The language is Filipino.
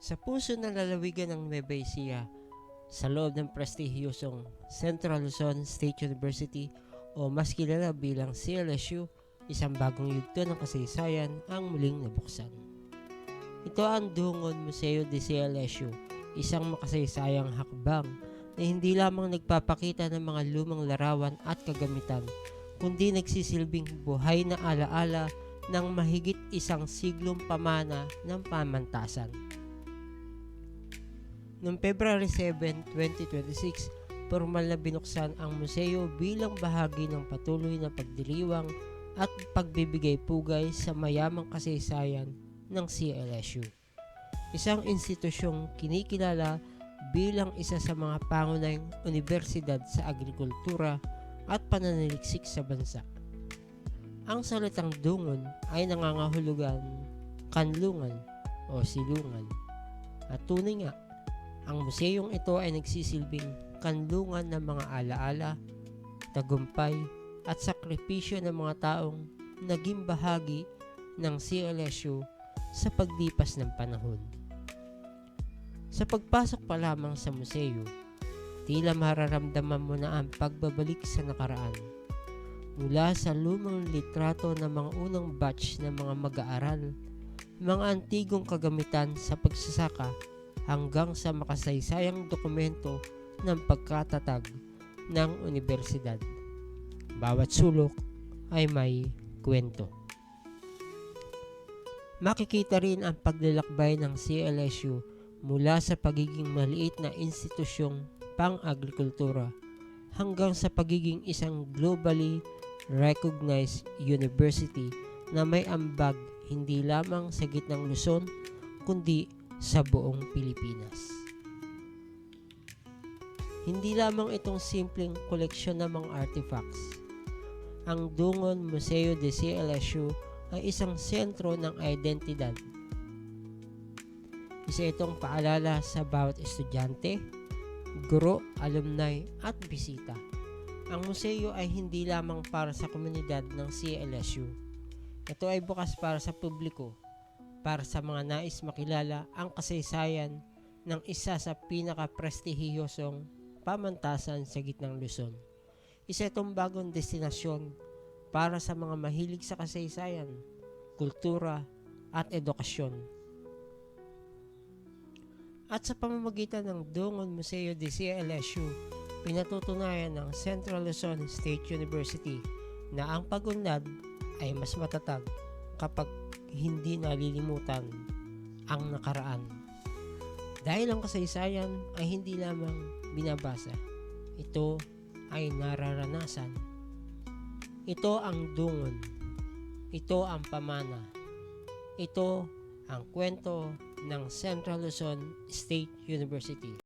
Sa puso ng lalawigan ng Nueva Ecija, sa loob ng prestihiyosong Central Luzon State University o mas kilala bilang CLSU, isang bagong yugto ng kasaysayan ang muling nabuksan. Ito ang Dungon Museo de CLSU, isang makasaysayang hakbang na hindi lamang nagpapakita ng mga lumang larawan at kagamitan, kundi nagsisilbing buhay na alaala ng mahigit isang siglong pamana ng pamantasan. Noong February 7, 2026, formal na binuksan ang museo bilang bahagi ng patuloy na pagdiriwang at pagbibigay pugay sa mayamang kasaysayan ng CLSU. Isang institusyong kinikilala bilang isa sa mga pangunahing universidad sa agrikultura at pananaliksik sa bansa. Ang salitang dungon ay nangangahulugan kanlungan o silungan. At tunay nga, ang museyong ito ay nagsisilbing kanlungan ng mga alaala, tagumpay at sakripisyo ng mga taong naging bahagi ng CLSU sa paglipas ng panahon. Sa pagpasok pa lamang sa museo, tila mararamdaman mo na ang pagbabalik sa nakaraan. Mula sa lumang litrato ng mga unang batch ng mga mag-aaral, mga antigong kagamitan sa pagsasaka, hanggang sa makasaysayang dokumento ng pagkatatag ng universidad. Bawat sulok ay may kwento. Makikita rin ang paglalakbay ng CLSU mula sa pagiging maliit na institusyong pang-agrikultura hanggang sa pagiging isang globally recognized university na may ambag hindi lamang sa gitnang Luzon kundi sa buong Pilipinas. Hindi lamang itong simpleng koleksyon ng mga artifacts. Ang Dungon Museo de CLSU ay isang sentro ng identidad. Isa itong paalala sa bawat estudyante, guro, alumni at bisita. Ang museo ay hindi lamang para sa komunidad ng CLSU. Ito ay bukas para sa publiko, para sa mga nais makilala ang kasaysayan ng isa sa pinaka-prestihiyosong pamantasan sa gitnang Luzon. Isa itong bagong destinasyon para sa mga mahilig sa kasaysayan, kultura at edukasyon. At sa pamamagitan ng Dungon Museo de CLSU, pinatutunayan ng Central Luzon State University na ang pag-unlad ay mas matatag kapag hindi nalilimutan ang nakaraan. Dahil ang kasaysayan ay hindi lamang binabasa, ito ay nararanasan. Ito ang dungon, ito ang pamana, ito ang kwento ng Central Luzon State University.